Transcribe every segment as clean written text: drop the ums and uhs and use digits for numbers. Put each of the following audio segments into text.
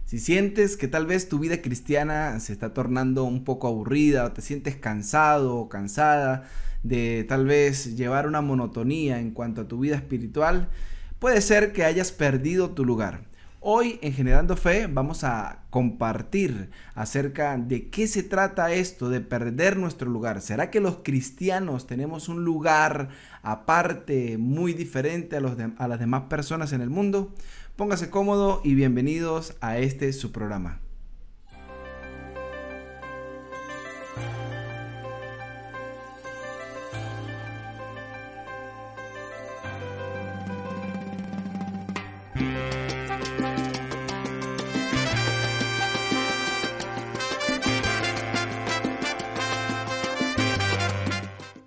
Si sientes que tal vez tu vida cristiana se está tornando un poco aburrida o te sientes cansado o cansada de tal vez llevar una monotonía en cuanto a tu vida espiritual, puede ser que hayas perdido tu lugar. Hoy en Generando Fe vamos a compartir acerca de qué se trata esto de perder nuestro lugar. ¿Será que los cristianos tenemos un lugar aparte, muy diferente a las demás personas en el mundo? Póngase cómodo y bienvenidos a su programa.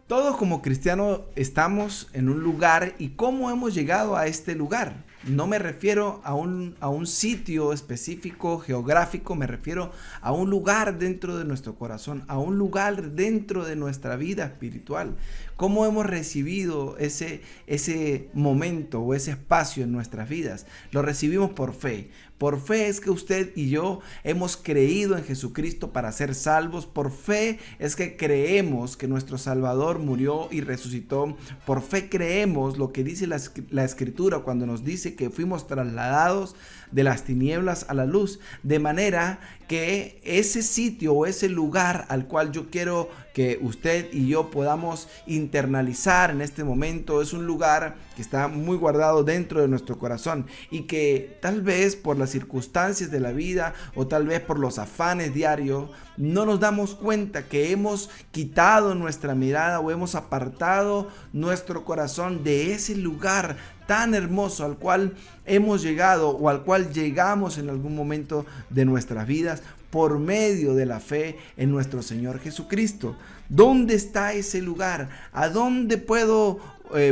Todos como cristianos estamos en un lugar. ¿Y cómo hemos llegado a este lugar? No me refiero a un sitio específico geográfico, me refiero a un lugar dentro de nuestro corazón, a un lugar dentro de nuestra vida espiritual. ¿Cómo hemos recibido ese momento o ese espacio en nuestras vidas? Lo recibimos por fe. Por fe es que usted y yo hemos creído en Jesucristo para ser salvos. Por fe es que creemos que nuestro Salvador murió y resucitó. Por fe creemos lo que dice la Escritura cuando nos dice que fuimos trasladados de las tinieblas a la luz. De manera que ese sitio o ese lugar al cual yo quiero que usted y yo podamos internalizar en este momento es un lugar que está muy guardado dentro de nuestro corazón y que tal vez por las circunstancias de la vida o tal vez por los afanes diarios no nos damos cuenta que hemos quitado nuestra mirada o hemos apartado nuestro corazón de ese lugar tan hermoso al cual hemos llegado o al cual llegamos en algún momento de nuestras vidas por medio de la fe en nuestro Señor Jesucristo. ¿Dónde está ese lugar? ¿A dónde puedo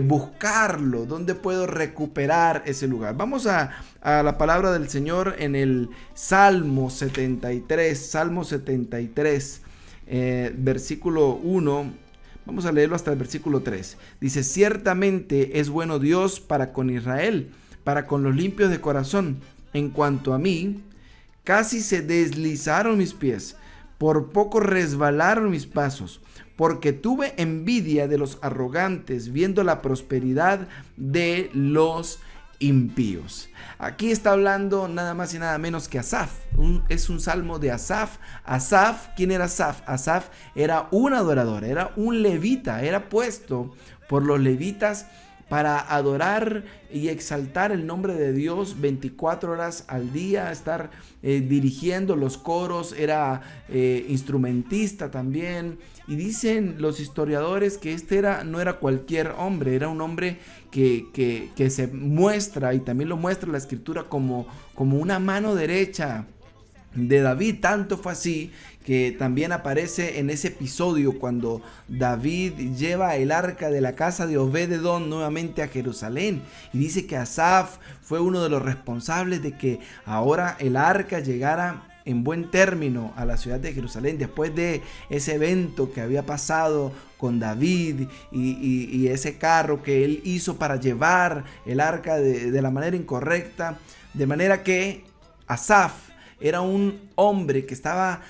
buscarlo? ¿Dónde puedo recuperar ese lugar? Vamos a la palabra del Señor en el Salmo 73, versículo 1. Vamos a leerlo hasta el versículo 3. Dice: ciertamente es bueno Dios para con Israel, para con los limpios de corazón. En cuanto a mí, casi se deslizaron mis pies, por poco resbalaron mis pasos, porque tuve envidia de los arrogantes, viendo la prosperidad de los impíos. Aquí está hablando nada más y nada menos que Asaf. Es un salmo de Asaf. Asaf, ¿quién era Asaf? Asaf era un adorador, era un levita, era puesto por los levitas para adorar y exaltar el nombre de Dios 24 horas al día, estar dirigiendo los coros, era instrumentista también. Y dicen los historiadores que no era cualquier hombre, era un hombre que se muestra, y también lo muestra la Escritura, como una mano derecha de David. Tanto fue así que también aparece en ese episodio cuando David lleva el arca de la casa de Obed-edom nuevamente a Jerusalén, y dice que Asaf fue uno de los responsables de que ahora el arca llegara en buen término a la ciudad de Jerusalén, después de ese evento que había pasado con David y ese carro que él hizo para llevar el arca de la manera incorrecta. De manera que Asaf era un hombre que estaba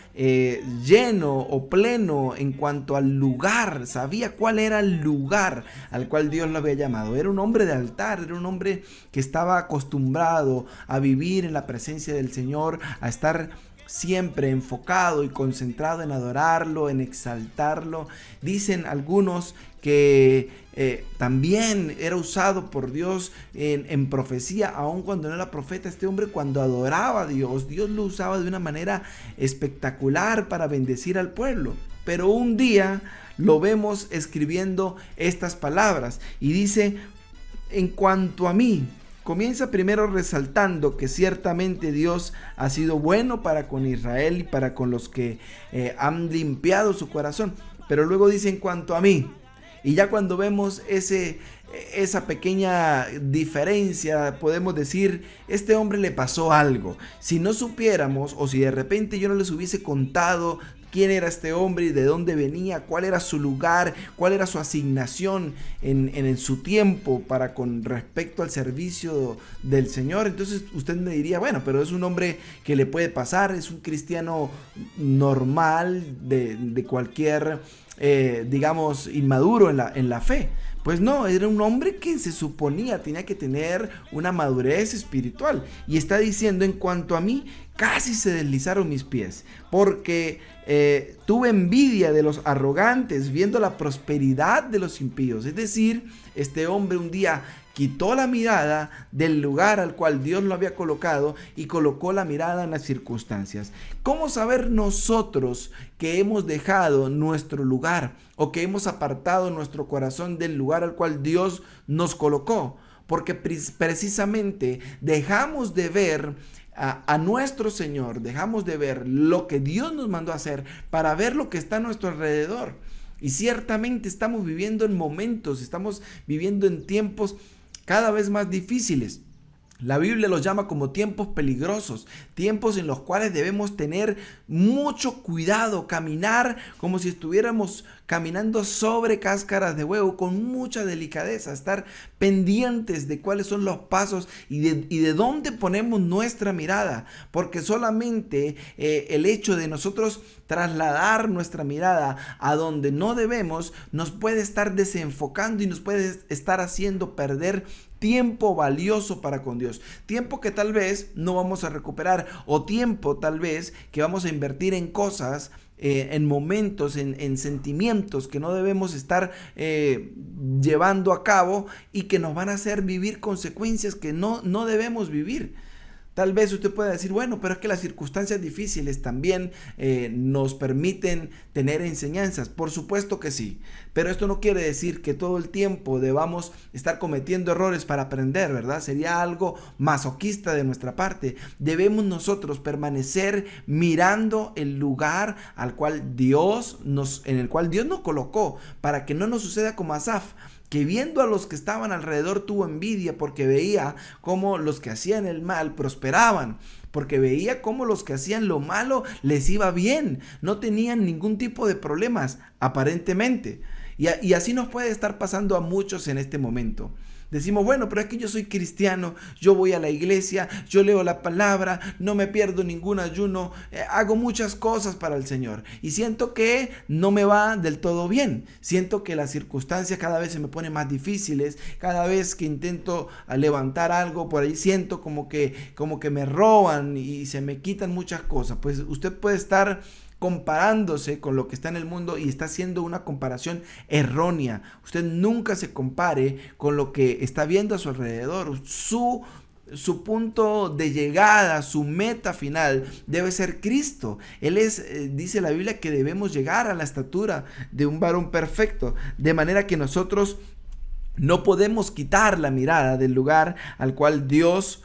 lleno o pleno en cuanto al lugar, sabía cuál era el lugar al cual Dios lo había llamado. Era un hombre de altar, era un hombre que estaba acostumbrado a vivir en la presencia del Señor, a estar siempre enfocado y concentrado en adorarlo, en exaltarlo. Dicen algunos que también era usado por Dios en profecía, aun cuando no era profeta. Este hombre, cuando adoraba a Dios, Dios lo usaba de una manera espectacular para bendecir al pueblo. Pero un día lo vemos escribiendo estas palabras y dice: en cuanto a mí. Comienza primero resaltando que ciertamente Dios ha sido bueno para con Israel y para con los que han limpiado su corazón. Pero luego dice: en cuanto a mí. Y ya cuando vemos esa pequeña diferencia, podemos decir: este hombre le pasó algo. Si no supiéramos, o si de repente yo no les hubiese contado quién era este hombre y de dónde venía, cuál era su lugar, cuál era su asignación en su tiempo para con respecto al servicio del Señor. Entonces usted me diría, bueno, pero es un hombre que le puede pasar, es un cristiano normal de cualquier, digamos, inmaduro en la fe. Pues no, era un hombre que se suponía tenía que tener una madurez espiritual. Y está diciendo, en cuanto a mí, casi se deslizaron mis pies, porque tuve envidia de los arrogantes, viendo la prosperidad de los impíos. Es decir, este hombre un día quitó la mirada del lugar al cual Dios lo había colocado y colocó la mirada en las circunstancias. ¿Cómo saber nosotros que hemos dejado nuestro lugar o que hemos apartado nuestro corazón del lugar al cual Dios nos colocó? Porque precisamente dejamos de ver a nuestro Señor, dejamos de ver lo que Dios nos mandó a hacer para ver lo que está a nuestro alrededor. Y ciertamente estamos viviendo en momentos, estamos viviendo en tiempos cada vez más difíciles. La Biblia los llama como tiempos peligrosos, tiempos en los cuales debemos tener mucho cuidado, caminar como si estuviéramos caminando sobre cáscaras de huevo, con mucha delicadeza, estar pendientes de cuáles son los pasos y de dónde ponemos nuestra mirada, porque solamente el hecho de nosotros trasladar nuestra mirada a donde no debemos nos puede estar desenfocando y nos puede estar haciendo perder tiempo valioso para con Dios, tiempo que tal vez no vamos a recuperar, o tiempo tal vez que vamos a invertir en cosas, en momentos, en sentimientos que no debemos estar llevando a cabo y que nos van a hacer vivir consecuencias que no debemos vivir. Tal vez usted pueda decir, bueno, pero es que las circunstancias difíciles también nos permiten tener enseñanzas. Por supuesto que sí, pero esto no quiere decir que todo el tiempo debamos estar cometiendo errores para aprender, ¿verdad? Sería algo masoquista de nuestra parte. Debemos nosotros permanecer mirando el lugar en el cual Dios nos colocó, para que no nos suceda como Asaf, que viendo a los que estaban alrededor tuvo envidia porque veía cómo los que hacían el mal prosperaban, porque veía cómo los que hacían lo malo les iba bien, no tenían ningún tipo de problemas, aparentemente. Y así nos puede estar pasando a muchos en este momento. Decimos, bueno, pero es que yo soy cristiano, yo voy a la iglesia, yo leo la palabra, no me pierdo ningún ayuno, hago muchas cosas para el Señor y siento que no me va del todo bien. Siento que las circunstancias cada vez se me ponen más difíciles, cada vez que intento levantar algo por ahí siento como que me roban y se me quitan muchas cosas. Pues usted puede estar comparándose con lo que está en el mundo y está haciendo una comparación errónea. Usted nunca se compare con lo que está viendo a su alrededor. Su punto de llegada, su meta final debe ser Cristo. Él es, dice la Biblia, que debemos llegar a la estatura de un varón perfecto, de manera que nosotros no podemos quitar la mirada del lugar al cual Dios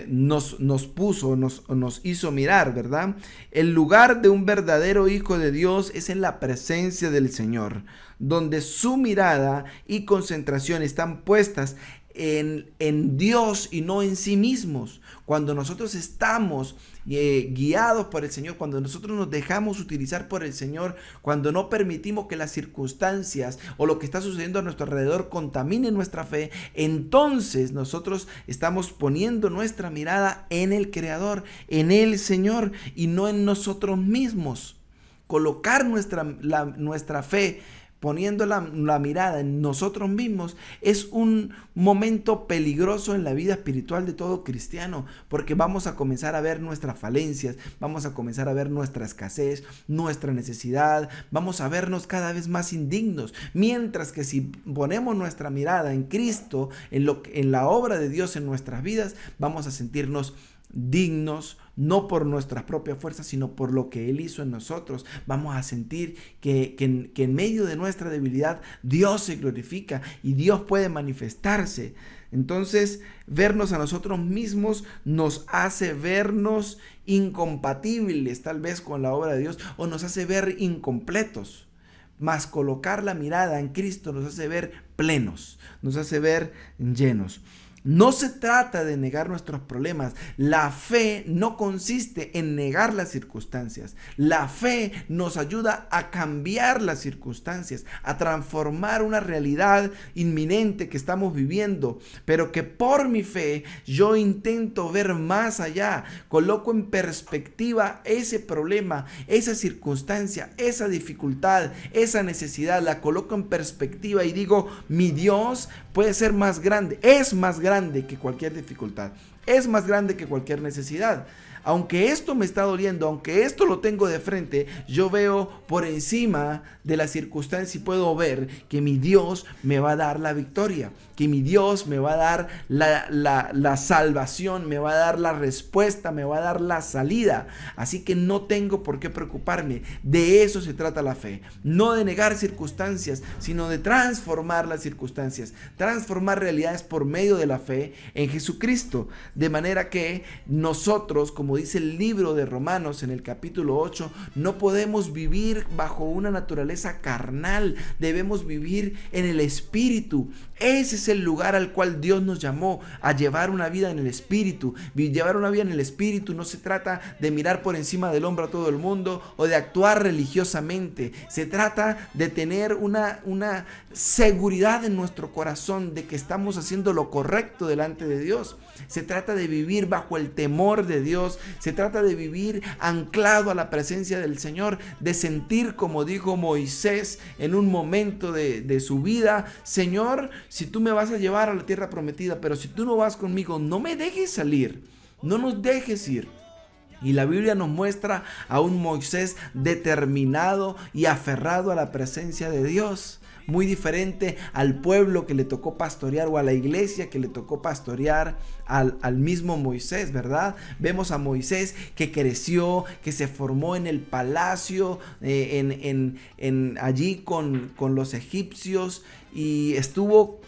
nos puso, nos hizo mirar, ¿verdad? El lugar de un verdadero hijo de Dios es en la presencia del Señor, donde su mirada y concentración están puestas en Dios y no en sí mismos. Cuando nosotros estamos guiados por el Señor, cuando nosotros nos dejamos utilizar por el Señor, cuando no permitimos que las circunstancias o lo que está sucediendo a nuestro alrededor contamine nuestra fe, entonces nosotros estamos poniendo nuestra mirada en el Creador, en el Señor y no en nosotros mismos. Colocar nuestra fe poniendo la mirada en nosotros mismos es un momento peligroso en la vida espiritual de todo cristiano, porque vamos a comenzar a ver nuestras falencias, vamos a comenzar a ver nuestra escasez, nuestra necesidad, vamos a vernos cada vez más indignos, mientras que si ponemos nuestra mirada en Cristo, en la obra de Dios en nuestras vidas, vamos a sentirnos dignos, no por nuestras propias fuerzas, sino por lo que Él hizo en nosotros. Vamos a sentir que en medio de nuestra debilidad Dios se glorifica y Dios puede manifestarse. Entonces, vernos a nosotros mismos nos hace vernos incompatibles tal vez con la obra de Dios, o nos hace ver incompletos. Mas colocar la mirada en Cristo nos hace ver plenos, nos hace ver llenos. No se trata de negar nuestros problemas. La fe no consiste en negar las circunstancias. La fe nos ayuda a cambiar las circunstancias, a transformar una realidad inminente que estamos viviendo, pero que por mi fe yo intento ver más allá. Coloco en perspectiva ese problema, esa circunstancia, esa dificultad, esa necesidad. La coloco en perspectiva y digo, mi Dios puede ser más grande, es más grande que cualquier dificultad, es más grande que cualquier necesidad. Aunque esto me está doliendo, aunque esto lo tengo de frente, yo veo por encima de la circunstancia y puedo ver que mi Dios me va a dar la victoria, que mi Dios me va a dar la salvación, me va a dar la respuesta, me va a dar la salida. Así que no tengo por qué preocuparme. De eso se trata la fe. No de negar circunstancias, sino de transformar las circunstancias, transformar realidades por medio de la fe en Jesucristo. De manera que nosotros, como dice el libro de Romanos en el capítulo 8, no podemos vivir bajo una naturaleza carnal, debemos vivir en el Espíritu. Ese es el lugar al cual Dios nos llamó, a llevar una vida en el Espíritu. Llevar una vida en el Espíritu no se trata de mirar por encima del hombro a todo el mundo o de actuar religiosamente. Se trata de tener una seguridad en nuestro corazón de que estamos haciendo lo correcto delante de Dios. Se trata de vivir bajo el temor de Dios. Se trata de vivir anclado a la presencia del Señor, de sentir, como dijo Moisés en un momento de su vida: Señor, si tú me vas a llevar a la tierra prometida, pero si tú no vas conmigo, no me dejes salir, no nos dejes ir. Y la Biblia nos muestra a un Moisés determinado y aferrado a la presencia de Dios. Muy diferente al pueblo que le tocó pastorear, o a la iglesia que le tocó pastorear al mismo Moisés, ¿verdad? Vemos a Moisés que creció, que se formó en el palacio, allí con los egipcios, y estuvo,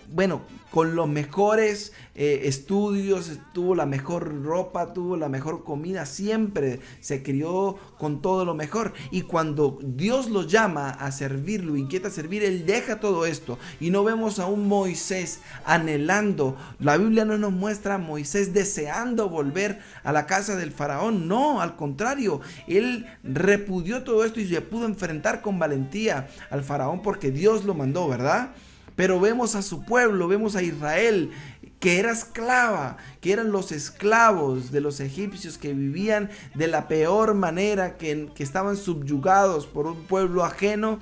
con los mejores estudios, tuvo la mejor ropa, tuvo la mejor comida, siempre se crió con todo lo mejor. Y cuando Dios lo llama a servir, lo inquieta a servir, él deja todo esto. Y no vemos a un Moisés anhelando. La Biblia no nos muestra a Moisés deseando volver a la casa del faraón. No, al contrario, él repudió todo esto y se pudo enfrentar con valentía al faraón porque Dios lo mandó, ¿verdad? Pero vemos a su pueblo, vemos a Israel, que era esclava, que eran los esclavos de los egipcios, que vivían de la peor manera, que estaban subyugados por un pueblo ajeno.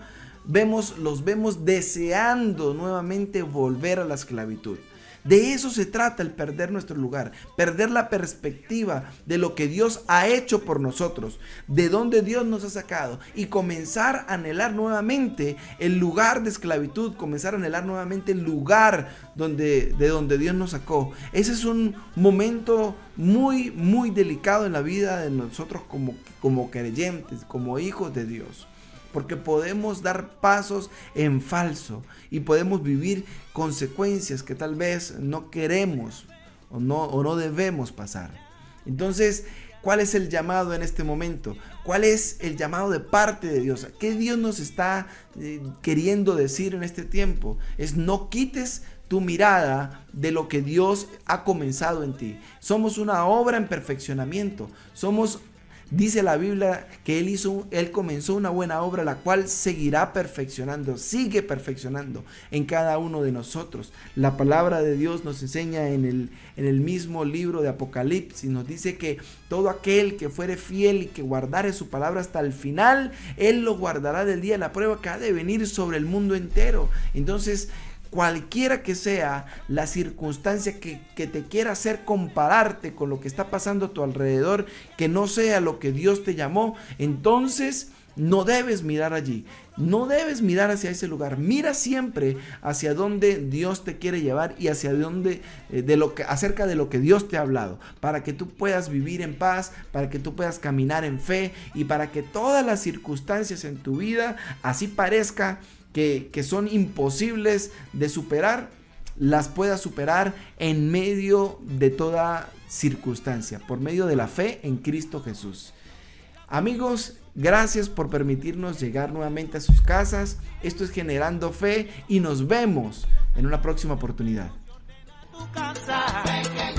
Los vemos deseando nuevamente volver a la esclavitud. De eso se trata el perder nuestro lugar, perder la perspectiva de lo que Dios ha hecho por nosotros, de dónde Dios nos ha sacado, y comenzar a anhelar nuevamente el lugar de esclavitud, comenzar a anhelar nuevamente el lugar de donde Dios nos sacó. Ese es un momento muy, muy delicado en la vida de nosotros como creyentes, como hijos de Dios. Porque podemos dar pasos en falso y podemos vivir consecuencias que tal vez no queremos o no debemos pasar. Entonces, ¿cuál es el llamado en este momento? ¿Cuál es el llamado de parte de Dios? ¿Qué Dios nos está queriendo decir en este tiempo? Es: no quites tu mirada de lo que Dios ha comenzado en ti. Somos una obra en perfeccionamiento. Dice la Biblia que Él comenzó una buena obra, la cual seguirá perfeccionando, sigue perfeccionando en cada uno de nosotros. La palabra de Dios nos enseña en el mismo libro de Apocalipsis, nos dice que todo aquel que fuere fiel y que guardare su palabra hasta el final, Él lo guardará del día de la prueba que ha de venir sobre el mundo entero. Entonces, cualquiera que sea la circunstancia que te quiera hacer compararte con lo que está pasando a tu alrededor, que no sea lo que Dios te llamó, entonces no debes mirar allí, no debes mirar hacia ese lugar. Mira siempre hacia donde Dios te quiere llevar y hacia donde, acerca de lo que Dios te ha hablado, para que tú puedas vivir en paz, para que tú puedas caminar en fe, y para que todas las circunstancias en tu vida, así parezca que son imposibles de superar, las puedas superar en medio de toda circunstancia, por medio de la fe en Cristo Jesús. Amigos, gracias por permitirnos llegar nuevamente a sus casas. Esto es Generando Fe y nos vemos en una próxima oportunidad. tu casa.